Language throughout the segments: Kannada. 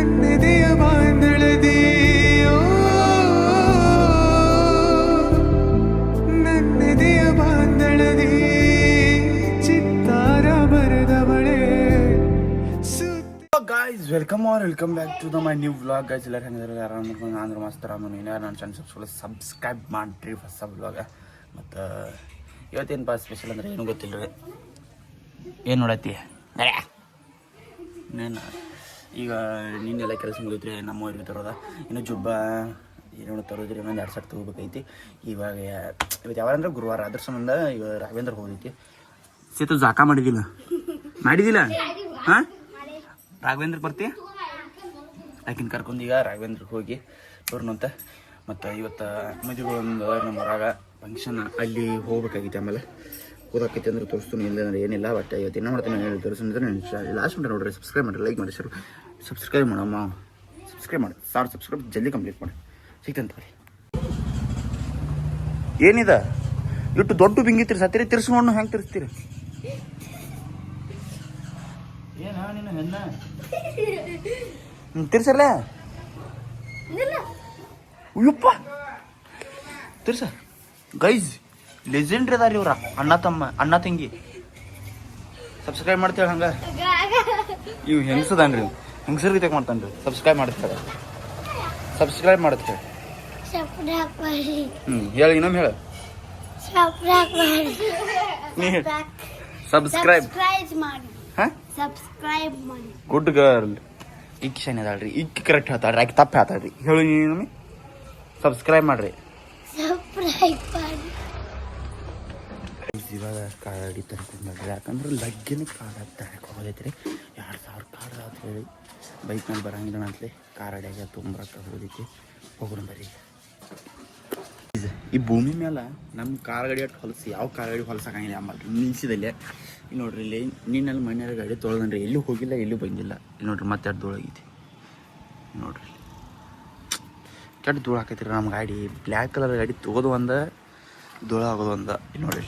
ನನ್ನೆದೆಯ ಬಾಂಧಳದಿ ನನ್ನೆದೆಯ ಬಾಂಧಳದಿ ಚಿತ್ತಾರ ಬರೆದವಳೆ. Guys welcome back to my new vlog. Guys ಎಲ್ಲರೂ ಹೆಂಗಿದ್ರೆ ಆರಾಮ ಅಂದ್ರೆ ಮಸ್ತ್ ಆರಾಮ. ಇನ್ಯಾರು ನನ್ನ ಚಾನಲ್ ಸಬ್ಸ್ಕ್ರೈಬ್ ಮಾಡಿರಿ ಹೊಸ ವ್ಲಾಗ. ಮತ್ತು ಇವತ್ತೇನಪ್ಪ ಸ್ಪೆಷಲ್ ಅಂದರೆ ಏನೂ ಗೊತ್ತಿಲ್ಲ ರೀ. ಏನು ನೋಡತ್ತಿ ನಾನು ಈಗ ನಿನ್ನೆಲ್ಲ ಕೆಲಸ ಮುಗಿದ್ರಿ. ನಮ್ಮ ಊರಿಗೆ ತರೋದ ಇನ್ನು ಜುಬ್ಬ ಏನೋ ತರೋದ್ರಿ. ಇನ್ನೊಂದು 2 ಸೆಟ್ ತೊಗೋಬೇಕೈತಿ. ಇವಾಗ ಇವತ್ತು ಯಾವಾಗಂದ್ರೆ ಗುರುವಾರ, ಅದ್ರ ಸಂಬಂಧ ಈಗ ರಾಘವೇಂದ್ರ ಹೋಗೈತಿ. ಸೇತು ಜಾಕ ಮಾಡಿದಿಲ್ಲ ಹಾಂ ರಾಘವೇಂದ್ರ ಬರ್ತಿ ಆಕಿನ ಕರ್ಕೊಂಡು ಈಗ ರಾಘವೇಂದ್ರಕ್ಕೆ ಹೋಗಿ ಬರೋಣಂತ. ಮತ್ತು ಇವತ್ತು ಮದುವೆ ಒಂದು ನಮ್ಮ ಹೊರಗ ಫಂಕ್ಷನ್ ಅಲ್ಲಿ ಹೋಗ್ಬೇಕಾಗಿತ್ತು. ಆಮೇಲೆ ಓದೋಕೈತಿ ಅಂದ್ರೆ ತೋರಿಸ್ತೀನಿ. ಇಲ್ಲಂದ್ರೆ ಏನಿಲ್ಲ. ಬಟ್ ಇವತ್ತು ಏನು ಮಾಡ್ತೀನಿ ಹೇಳಿ ತೋರಿಸಿದ್ರೆ ಲಾಸ್ಟ್ ಮಾಡಿ ನೋಡ್ರಿ. ಸಬ್ಸ್ಕ್ರೈಬ್ ಮಾಡಿರಿ, ಲೈಕ್ ಮಾಡಿ, ಸಬ್ಸ್ಕ್ರೈಬ್ ಮಾಡಮ್ಮ. ಸಬ್ಸ್ಕ್ರೈಬ್ ಮಾಡಿ 1000 ಸಬ್ಸ್ಕ್ರೈಬ್ ಜಲ್ದಿ ಕಂಪ್ಲೀಟ್ ಮಾಡಿ ಸಿಗ್ತಂತ ರೀ. ಏನಿದೆ ಇಟ್ಟು ದೊಡ್ಡ ಬಿಂಗಿತ್ರಿ ಸತ್ತಿರಿ ತಿರ್ಸ್ಕೊಂಡು ಹೆಂಗೆ ತಿರ್ಸ್ತೀರಿ? ಏನ ನೀನು ಹೆಣ್ಣ ತಿರ್ಸಲ್ಲ ಉಯ್ಯಪ್ಪ ತಿರ್ಸ. ಗೈಸ್ ಲೆಜೆಂಡ್ರಿ ಅದಾರ ಇವ್ರ ಅಣ್ಣ ತಂಗಿ. ಸಬ್ಸ್ಕ್ರೈಬ್ ಮಾಡ್ತೇವೆ ಹಂಗ. ಇವ್ ಹೆಂಗಸದನ್ರಿ, ಹೆಂಗಸರ್ಗೆ ತೆಗೆ ಮಾಡ್ತಾನ್ರಿ. ಸಬ್ಸ್ಕ್ರೈಬ್ ಮಾಡ್ತೇವೆ ಹೇಳಿ ಇನ್ನೊಮ್ಮೆ ಹೇಳ. Subscribe good girl. ಇಕ್ಕಿ ಶನಿ ಅದಾಳ್ರಿ, ಇಕ್ಕಿ ಕರೆಕ್ಟ್ ಹೇಳ್ತಾಳ್ರಿ, ಆಕೆ ತಪ್ಪು ಹೇಳ್ತಾಳ್ರಿ. ಹೇಳಿ ನೀನು ಸಬ್ಸ್ಕ್ರೈಬ್ ಮಾಡ್ರಿ. ಇವಾಗ ಕಾರ್ಡ್ ತರ್ಕೊಂಡ್ರಿ. ಯಾಕಂದ್ರೆ ಲಗ್ಗಿನ ಕಾರ್ಡ್ ತರಕ್ಕೆ ಹೋಗೈತ್ರಿ. 2000 ಕಾರ್ಡ್ ಅಂತ ಹೇಳಿ ಬೈಕ್ ಮೇಲೆ ಬರಂಗಿಲ್ಲ ಅಂತಲೇ ಕಾರ್ ಅಡ್ಯಾಗ ತೊಂಬರಕ್ಕೆ ಹೋಗೈತಿ. ಹೋಗೋಣ ಬರ್ರಿ. ಈ ಭೂಮಿ ಮೇಲೆ ನಮ್ಮ ಕಾರ್ ಗಾಡಿ ಅಷ್ಟು ಹೊಲಸಿ ಯಾವ ಕಾರ್ ಗಾಡಿ ಹೊಲಸಾಕಂಗಿಲ್ಲ. ಆಮೇಲೆ ನಿಲ್ಸಿದಲ್ಲಿ ಇಲ್ಲಿ ನೋಡ್ರಿ, ಇಲ್ಲಿ ನೀನಲ್ಲಿ ಮಣ್ಣಿನ ಗಾಡಿ ತೊಳೆದ್ರಿ. ಎಲ್ಲೂ ಹೋಗಿಲ್ಲ, ಎಲ್ಲೂ ಬಂದಿಲ್ಲ. ಇಲ್ಲಿ ನೋಡ್ರಿ ಮತ್ತೆ 2 ಧೂಳಾಗೈತಿ ನೋಡ್ರಿ. ಕೆಟ್ಟ ಧೂಳು ಹಾಕೈತಿ ನಮ್ಮ ಗಾಡಿ. ಬ್ಲ್ಯಾಕ್ ಕಲರ್ ಗಾಡಿ ತೊಗೋದು ಒಂದು, ಧೂಳು ಆಗೋದು ಒಂದು. ಇಲ್ಲಿ ನೋಡ್ರಿ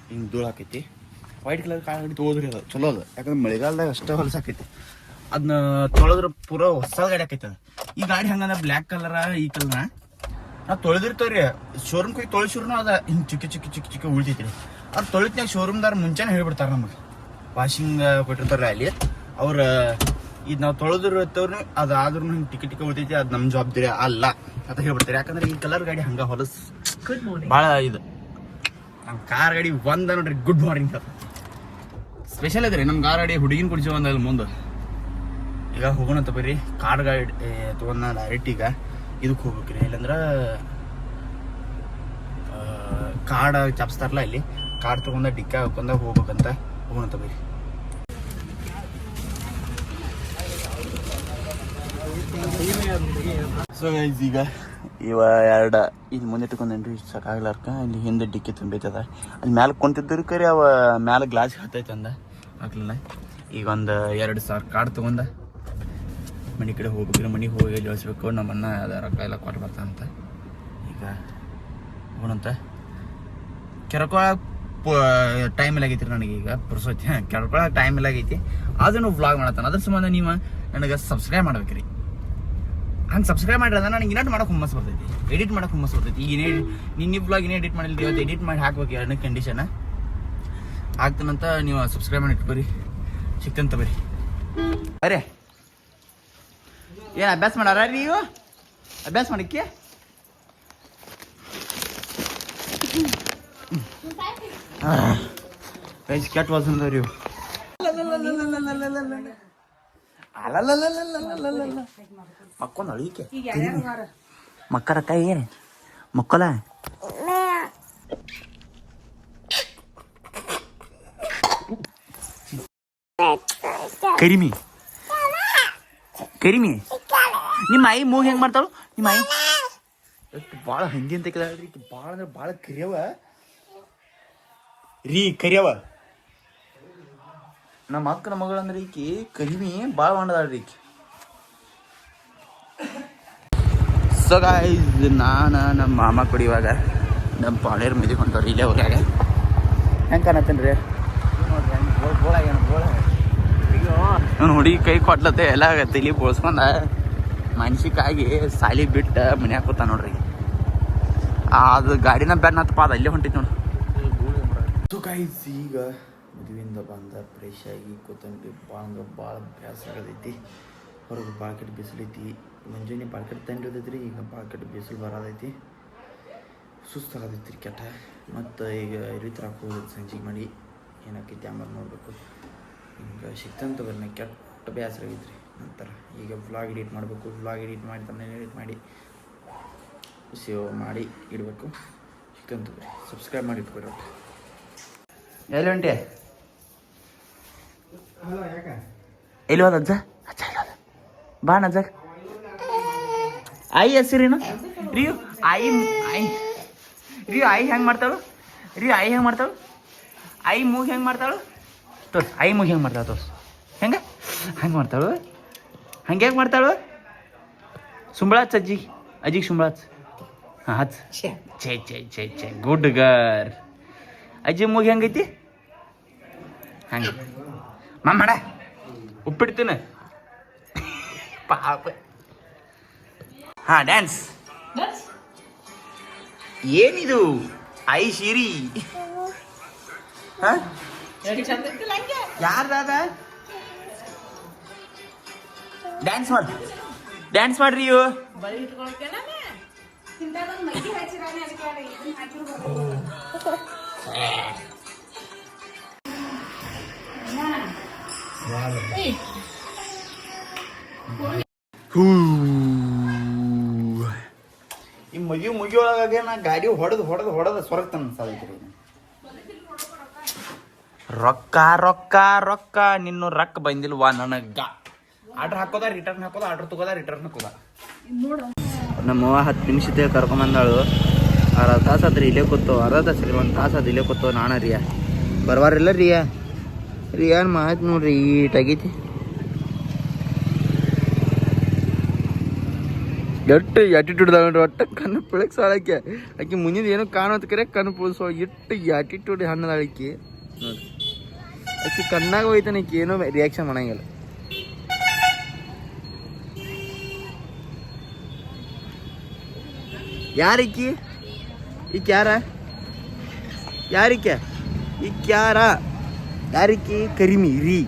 ಹಿಂಗೆ ಧೂಳು ಹಾಕೈತಿ. ವೈಟ್ ಕಲರ್ ಕಾರ್ ಗಾಡಿ ತೊಗೋದ್ರಿ ಅದು ಚಲೋ ಅದು. ಯಾಕಂದ್ರೆ ಮಳೆಗಾಲದಾಗ ಅಷ್ಟೇ ಹೊಲಸಾಕೈತಿ. ಅದನ್ನ ತೊಳೆದ್ರೆ ಪೂರ ಹೊಸ ಗಾಡಿ ಹಾಕೈತಿ ಅದು. ಈ ಗಾಡಿ ಹಂಗಂದ್ರೆ ಬ್ಲ್ಯಾಕ್ ಕಲರ ಈ ಕಲರ್ನ ನಾವು ತೊಳೆದಿರ್ತೇವ್ರಿ. ಶೋರೂಮ್ಗೆ ಹೋಗಿ ತೊಳಿಸಿರ್ನು ಅದ ಹಿಂಗೆ ಚಿಕ್ಕ ಉಳಿತೈತಿ. ಅವ್ರು ತೊಳಿತ್ನಾಗ ಶೋರೂಮ್ದಾರ ಮುಂಚೆನೇ ಹೇಳ್ಬಿಡ್ತಾರೆ ನಮಗೆ. ವಾಷಿಂಗ್ ಕೊಟ್ಟಿರ್ತಾರೆ ಅಲ್ಲಿ ಅವ್ರ. ಇದು ನಾವು ತೊಳೆದಿರ್ತವ್ರು ಅದಾದ್ರೂ ಹಿಂಗೆ ಟಿಕ್ಕ ಉಳಿತೈತಿ. ಅದು ನಮ್ಮ ಜವಾಬ್ದಾರಿ ಅಲ್ಲ ಅಂತ ಹೇಳ್ಬಿಡ್ತಾರೆ. ಯಾಕಂದ್ರೆ ಈ ಕಲರ್ ಗಾಡಿ ಹಂಗೆ ಹೊಲಸು ಭಾಳ ಇದು. ನಮ್ಮ ಕಾರ್ ಗಾಡಿ ಒಂದ ನೋಡ್ರಿ. ಗುಡ್ ಮಾರ್ನಿಂಗ್ ಸರ್ ಸ್ಪೆಷಲ್ ಐತ್ರಿ ನಮ್ಮ ಕಾರ್ ಗಾಡಿ. ಹುಡುಗಿನ ಕುಡಿಸಿ ಒಂದಲ್ಲಿ ಮುಂದೆ. ಈಗ ಹೋಗೋಣಂತ ಬರ್ರಿ. ಕಾರ್ ಗಾಡಿ ತೊಗೊಂಡ ಡೈರೆಕ್ಟ್ ಈಗ ಇದಕ್ಕೆ ಹೋಗ್ಬೇಕ್ರಿ. ಇಲ್ಲಂದ್ರೆ ಕಾರ್ಡ್ ಚಾಪಿಸ್ತಾರಲ್ಲ ಇಲ್ಲಿ, ಕಾರ್ಡ್ ತೊಗೊಂಡ ಡಿಕ್ಕ ಹಾಕೊಂಡ ಹೋಗ್ಬೇಕಂತ. ಹೋಗೋಣಂತ ಬರ್ರಿ. ಸೊ ಗೈಸ್ ಈಗ ಇವ 2 ಇಲ್ಲಿ ಮುಂದೆ ಇಟ್ಕೊಂಡೇನ್ರಿ. ಸಾಕಾಗ್ಲಾರ್ಕ ಇಲ್ಲಿ ಹಿಂದೆ ಡಿಕ್ಕಿ ತುಂಬೈತದ. ಅಲ್ಲಿ ಮ್ಯಾಲೆ ಕುಂತಿದ್ದರು ಕರಿ ಅವ ಮ್ಯಾಲೆ ಗ್ಲಾಸ್ ಹತ್ತೈತೆ ಅಂದ ಹಾಕ್ಲಿಲ್ಲ. ಈಗ ಒಂದು 2000 ಕಾರ್ಡ್ ತೊಗೊಂಡ ಮನೆ ಕಡೆ ಹೋಗ್ಬೇಕ್ರಿ. ಮನೆಗೆ ಹೋಗಿ ಅಲ್ಲಿ ಇಳಿಸ್ಬೇಕು. ನಮ್ಮನ್ನ ಅದ ರೊಕ್ಕ ಎಲ್ಲ ಕೊಟ್ಟು ಬರ್ತಾನಂತ. ಈಗ ಹೋಗೋಣಂತ. ಕೆರ್ಕೊಳಕ್ಕೆ ಟೈಮ್ ಎಲ್ಲ ಆಗೈತಿ ನನಗೆ. ಈಗ ಪುರ್ಸೋತಿ ಕೆರ್ಕೊಳಕ್ಕೆ ಟೈಮ್ ಎಲ್ಲ ಆಗೈತಿ. ಅದನ್ನು ವ್ಲಾಗ್ ಮಾಡತ್ತಾನ. ಅದ್ರ ಸಂಬಂಧ ನೀವು ನನಗೆ ಸಬ್ಸ್ಕ್ರೈಬ್ ಮಾಡ್ಬೇಕ್ರಿ. ಹಂಗೆ ಸಬ್ಸ್ಕ್ರೈಬ್ ಮಾಡಿರೋದ ನನಗೆ ಇನ್ನೊಟ್ಟು ಮಾಡೋಕೆ ಹುಮ್ಮಸ್ ಬರ್ತೈತಿ, ಎಡಿಟ್ ಮಾಡೋಕೆ ಹುಮ್ಮಸ್ ಬರ್ತೈತಿ. ಈಗ ನಿನ್ನ ವ್ಲಾಗ್ ಇನ್ನೇ ಎಡಿಟ್ ಮಾಡಿಲ್ಲ, ಇವತ್ತು ಎಡಿಟ್ ಮಾಡಿ ಹಾಕ್ಬೇಕು. 2ನೇ ಕಂಡೀಷನ್ ಆಗ್ತಾನಂತ. ನೀವು ಸಬ್ಸ್ಕ್ರೈಬ್ ಮಾಡಿ ಇಟ್ಕೊರಿ. ಸಿಕ್ತಂತ ಬರ್ರಿ. ಅರೇ ಏನು ಅಭ್ಯಾಸ ಮಾಡಾರ ನೀವು? ಅಭ್ಯಾಸ ಮಾಡಕ್ಕೆ ಕೆಟ್ಟ ವಾಸನ ಅದಾವ್ರಿ ಇವು. ಮಕ್ಕೊಂದು ಅಳಿಕೆ ಮಕ್ಕರ ಕೈ ಏನು ಮಕ್ಕಳ ಕರಿಮಿ ನಿಮ್ಮ ಆಯಿ ಮೂಗ್ ಹೆಂಗೆ ಮಾಡ್ತಾಳು? ನಿಮ್ಮ ಆಯಿ ಎಷ್ಟು ಭಾಳ ಹಂದಿ ಅಂತ ಕೇಳ್ರಿ. ಭಾಳ ಅಂದ್ರೆ ಭಾಳ ಕರಿಯವ ರೀ. ಕರಿಯವ ನಮ್ಮ ಅಕ್ಕನ ಮಗಳು ಅಂದ್ರೆ ಈಕಿ ಕರಿಮಿ ಭಾಳ ಮಾಡದಾಳ್ರಿ ಈಕಿ. ಸೊ ಗಾಯ್ಸ್ ನಾನು ನಮ್ಮ ಮಾಮ ಕೊಡಿ ಇವಾಗ ನಮ್ಮ ಪಾಳ್ಯರ್ ಮದುವೆ ಹೊಂಟವ್ರಿ ಇಲ್ಲೇ ಊರಾಗ. ಹೆಂಗೆ ಕಾಣತ್ತೇನ್ರಿ ನೋಡ್ರಿ. ಹೆಂಗೆ ಬೋಳ ಬೋಳ ಅವ್ನು ಹುಡುಗಿ ಕೈ ಕೊಟ್ಲತ್ತೆ ಎಲ್ಲ ತಲೆ ಬೋಳ್ಸ್ಕೊಂಡ ಮನ್ಸಿಕಾಗಿ ಸಾಲಿ ಬಿಟ್ಟು ಮನ್ಯಾಗ ಕೂತ ನೋಡ್ರಿ. ಅದು ಗಾಡಿನ ಬೆನ್ನ ಹತ್ತಪ್ಪ ಅದು ಅಲ್ಲೇ ಹೊಂಟಿತ್ತು ನೋಡಿ. ಸೊ ಗೈಸ್ ಈಗ ಮದುವೆಯಿಂದ ಬಂದ ಫ್ರೆಶ್ ಆಗಿ ಕೂತಂಡ್ರಿ. ಭಾಳ ಬೇಸರ ಆಗತೈತಿ. ಹೊರಗೆ ಬಾಕೆಟ್ ಬಿಸಿಲೈತಿ. ಮುಂಜಾನೆ ಬಾಕೆಟ್ ತಂದಿರ್ತೈತಿ. ಈಗ ಬಾಕೆಟ್ ಬಿಸಿಲು ಬರೋದೈತಿ. ಸುಸ್ತಾಗತೈತಿ ರೀ ಕೆಟ್ಟ. ಮತ್ತು ಈಗ ಇರಿತ್ರಾಕ್ ಹೋಗೋದು ಸಂಜೆಗೆ ಮಾಡಿ ಏನಾಕೈತಿ ಆಮೇಲೆ ನೋಡಬೇಕು. ಈಗ ಸಿಕ್ತಂತ ಬರ್ನ ಕೆಟ್ಟ ಬೇಸರ ಆಗೈತಿ ರೀ. ನಂತರ ಈಗ ವ್ಲಾಗ್ ಎಡಿಟ್ ಮಾಡಬೇಕು. ವ್ಲಾಗ್ ಎಡಿಟ್ ಮಾಡಿ ತಮ್ಮನೇಲಿ ಎಡಿಟ್ ಮಾಡಿ ಸೇವ್ ಮಾಡಿ ಇಡಬೇಕು. ಸಿಕ್ತಂತ ಬರ್ರಿ, ಸಬ್ಸ್ಕ್ರೈಬ್ ಮಾಡಿ ಇಟ್ಕೊರಿ. ಒಟ್ಟು ಎಲ್ಲಿ ಹೊಂಟೆ? ಎಲ್ಲಿ ಹೋದ ಅಜ್ಜ? ಅಜ್ಜ ಇಲ್ಲ ಬಾ ಅಜ್ಜ. ಆಯಿ ಹೆಸರೇನು ರೀ? ಆಯಿ ರೀ ಆಯಿ ಹೆಂಗೆ ಮಾಡ್ತಾಳು ರೀ? ಆಯಿ ಹೆಂಗೆ ಮಾಡ್ತಾಳು? ಆಯಿ ಮೂಗ್ ಹೆಂಗೆ ಮಾಡ್ತಾಳು ತೋರ್ಸ್. ಆಯಿ ಮೂಗ್ ಹೆಂಗೆ ಮಾಡ್ತಾಳು ತೋರ್ಸ್. ಹೆಂಗೆ ಮಾಡ್ತಾಳು? ಹಂಗೆ ಹೆಂಗೆ ಮಾಡ್ತಾಳು? ಸುಂಬಳಾಚ್ ಅಜ್ಜಿಗೆ ಸುಂಬಳಾಚ್. ಹಾಂ ಹಚ್. ಛೇ ಗುಡ್ ಗರ್. ಅಜ್ಜಿ ಮೂಗಿ ಹೆಂಗೈತಿ? ಹಂಗೆ ಮಾಡ ಉಪ್ಪಿಡ್ತೀನಿ ಪಾಪ. ಹಾಂ ಡ್ಯಾನ್ಸ್. ಏನಿದು ಐ ಶಿರಿ? ಹಾಂ ಯಾರ್ದಾದ? ಡ್ಯಾನ್ಸ್ ಮಾಡ್ರಿ ಇವು. ಈ ಮುಗಿಯೊಳಗೆ ನಾ ಗಾಡಿ ಹೊಡೆದು ಸ್ವರ್ಗ ತಂದ್ರಿ. ರೊಕ್ಕ ನಿನ್ನ ರೊಕ್ಕ ಬಂದಿಲ್ವಾ ನನಗ? ಆರ್ಡ್ರ್ ಹಾಕೋದ ರಿಟರ್ನ್ ಹಾಕೋದ, ಆರ್ಡ್ರ್ ತಗೋದ ರಿಟರ್ನ್ ಹಾಕೋದ. ನಮ್ಮವ್ವ 10 ನಿಮಿಷದ ಕರ್ಕೊಂಬಂದಾಳು. ಅರ್ಧ ತಾಸು ಆದ್ರಿ ಇಲ್ಲೇ ಕೂತು. ಅರ್ಧ ತಾಸು ರೀ, 1 ತಾಸು ಅದು ಇಲ್ಲೇ ಕೂತು. ನಾನು ರಿಯಾ ಬರ್ವಾರಿಲ್ಲ. ರಿಯಾನ್ ಮಾತು ನೋಡ್ರಿ ಈಟಾಗೈತಿ. ಎಷ್ಟು ಆಟಿಟ್ಯೂಡ್ ಅದ ನೋಡ್ರಿ. ಒಟ್ಟ ಕಣ್ಣು ಪೀಳಕ್ ಸಾಳಕ್ಕೆ ಆಕಿ ಮುಂದಿನ ಏನೋ ಕಾಣೋದ್ ಕರೆ ಕಣ್ಣು ಪೀಳ್ಸೋ. ಎಷ್ಟು ಆಟಿಟ್ಯೂಡ್ ಹಣ್ಣದಾಳಿಕಿ ನೋಡ್ರಿ. ಆಕಿ ಕಣ್ಣಾಗ ಹೋಯ್ತಾನೆ. ಆಕಿ ಏನೋ ರಿಯಾಕ್ಷನ್ ಮಾಡಂಗಿಲ್ಲ. ಯಾರಿಕ್ಕಿ? ಈಕ ಯಾರಿಕೆ? ಯಾರಿಕ್ಕಿ? ಕರಿಮಿ ರೀ.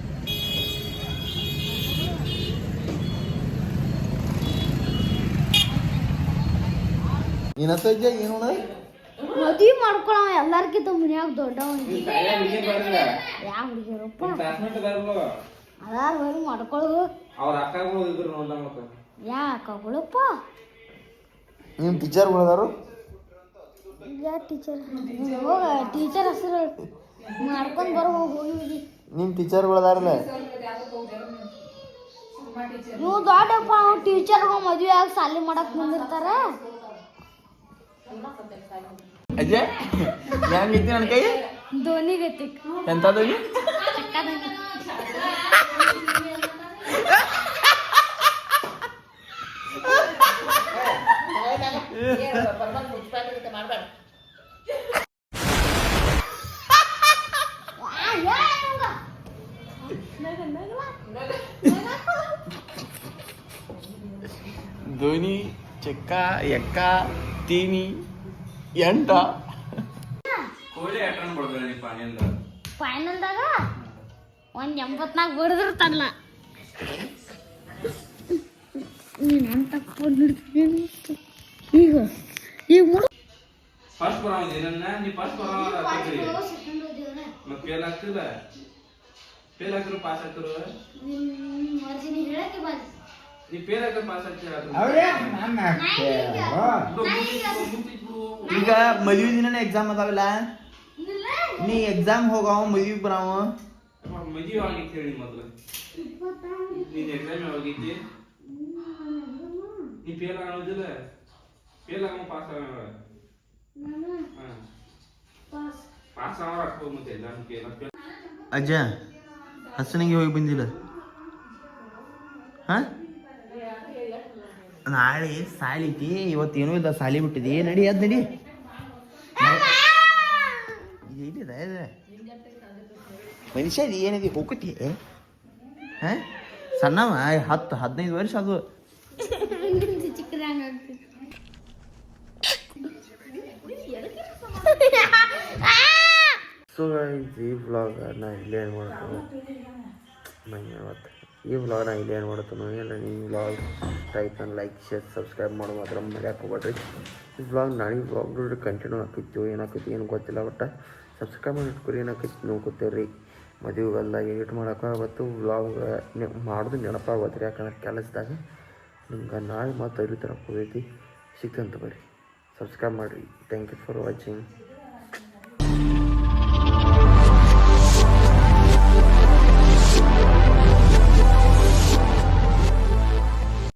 ಮದ್ವಿ ಮಾಡ್ಕೊಳ ಎಲ್ಲಾರ್ಕಿಂತ ಮನ್ಯಾಗ ದೊಡ್ಡವ. ಯಾವ ಹುಡುಗಿಯರಪ್ಪ ಅದಾರ ಬರೀ ಮಾಡ್ಕೊಳ್ಳೋದು. ಯಾ ಅಕ್ಕಗಳಪ್ಪ? ನಿಮ್ಮ ಟೀಚರ್ಗಳದಾರು? ಯಾ ಟೀಚರ್? ಹೋಗ ಟೀಚರ್ ಹೆಸರು ಮಾಡ್ಕೊಂಡ್ ಬರೋ ಹೋಗಿ. ನಿಮ್ಮ ಟೀಚರ್ಗಳದಾರಲ್ಲ? ನೀವು ದೊಡ್ಡಪ್ಪ. ಅವ್ನು ಟೀಚರ್ಗಳು ಮದ್ವೆ ಆಗಿ ಸಾಲಿ ಮಾಡಕ್ ಬಂದಿರ್ತಾರ. ಅಜ್ಜೆ ಹೆಂಗೈತಿ ನನ್ನ ಕೈ? ಧೋನಿ ಗತಿ. ಎಂತ ಧೋನಿ? ಧೋನಿ ಚೆಕ್ಕ ಎಕ್ಕ ತೀನಿ ಎಂಟ ಫೈನಲ್ದಾಗ 184 ಬಡದಿರ್ತಾರಲ್ಲ. ನೀನು ತಪ್ಪ ಈಗ ಫಸ್ಟ್ ಬರೋದಿಲ್ಲ. ನೀ ಫಸ್ಟ್ ಮತ್ತೆ ಫೇಲ್ ಆಗ್ತಿಲ್ಲ. ಫೇಲ್ ಆಗ್ತಿರೋ ಪಾಸ್ ಆಗ್ತಿರೋ? ನೀ ಫೇಲ್ ಆಗ್ತಿರೋ ಪಾಸ್ ಆಗ್ತಿರ? ಈಗ ಮದ್ವಿ ದಿನ ಎಕ್ಸಾಮ್ ಅದಾವಲ್ಲ. ನೀ ಎಕ್ಸಾಮ್ ಹೋಗವ ಮದ್ವಿ ಬರಾವ. ಮದುವೆ ಆಗಿತ್ತು ಹೇಳಿ ಮೊದಲು. ನೀನ್ ಎಕ್ಸಾಮ್ ಯಾವಾಗಿದ್ದಿ? ನೀ ಫೇಲ್ ಆಗೋದಿಲ್ಲ. ಫೇಲ್ ಆಗೋ ಪಾಸ್ ಆಗ. ಪಾಸ್ ಆಗ ಹಾಕೋ ಮತ್ತೆ ಎಕ್ಸಾಮ್ ಫೇಲ್. ಅಜ್ಜ ಹಸನಿಗೆ ಹೋಗಿ ಬಂದಿಲ್ಲ? ಹಾ ನಾಳೆ ಸಾಲಿ ಐತಿ. ಇವತ್ತೇನೂ ಇಲ್ಲ, ಸಾಲಿ ಬಿಟ್ಟಿದಿ. ನಡಿ ಅದ್ ನಡಿ. ಮನುಷ್ಯ ಏನಿದೆ ಹೋಗತಿ ಹಾಂ ಸಣ್ಣವ 10-15 ವರ್ಷ ಅದು. ಚಿಕ್ಕದ ಹಂಗಾಗ್ತೈತಿ. ಸೊ ಈ ವ್ಲಾಗ್ ನಾ ಇಲ್ಲೇ ಏನು ಮಾಡ್ತಾನೆ ಈ ವ್ಲಾಗ್ ನಾ ಇಲ್ಲೇ ಏನು ಮಾಡ್ತಾನೋ ಎಲ್ಲ ನಿಮ್ಮ vlog type like share subscribe ಮಾಡೋ ಮಾತ್ರ ಮರ್ಯಾಕೆ ಹೋಗ್ಬೇಡ್ರಿ. ಈ ವ್ಲಾಗ್ ನಾಳೆ ವ್ಲಾಗ್ ನೋಡ್ರಿ ಕಂಟಿನ್ಯೂ ಆಕೈತಿ ಏನು ಗೊತ್ತಿಲ್ಲ. ಒಟ್ಟು ಸಬ್ಸ್ಕ್ರೈಬ್ ಮಾಡಿ ಇಟ್ಕೊರಿ ಏನಾಕೈತಿ ನೋಡ್ಕೊತೇವ್ರಿ. ಮದುವೆಗೆಲ್ಲ ಎಡಿಟ್ ಮಾಡೋಕ್ಕಾಗತ್ತು ವ್ಲಾಗ್ ಮಾಡೋದು ನೆನಪಾಗತ್ತೆ ರೀ. ಯಾಕಂದ್ರೆ ಕೆಲಸದಾಗ ನಿಮ್ಗೆ ನಾಳೆ ಮತ್ತು 5 ಥರ ಹೋಗೈತಿ ಸಿಗ್ತಂತ ಬರ್ರಿ. ಸಬ್ಸ್ಕ್ರೈಬ್ ಮಾಡಿರಿ. Thank you for watching.